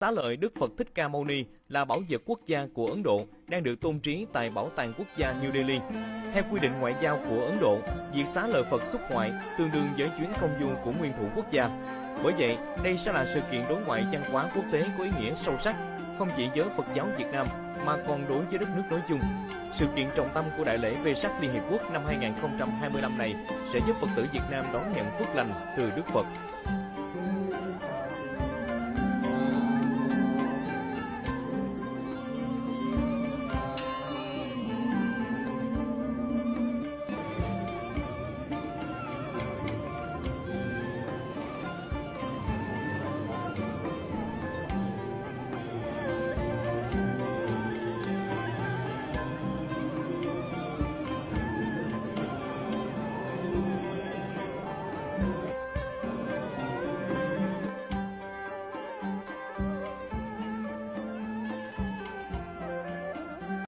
Xá lợi Đức Phật Thích Ca Mâu Ni là bảo vật quốc gia của Ấn Độ, đang được tôn trí tại Bảo tàng Quốc gia New Delhi. Theo quy định ngoại giao của Ấn Độ, việc xá lợi Phật xuất ngoại tương đương với chuyến công du của nguyên thủ quốc gia. Bởi vậy, đây sẽ là sự kiện đối ngoại văn hóa quốc tế có ý nghĩa sâu sắc, không chỉ với Phật giáo Việt Nam mà còn đối với đất nước nói chung. Sự kiện trọng tâm của Đại lễ Vesak Liên Hiệp Quốc năm 2025 này sẽ giúp Phật tử Việt Nam đón nhận phước lành từ Đức Phật.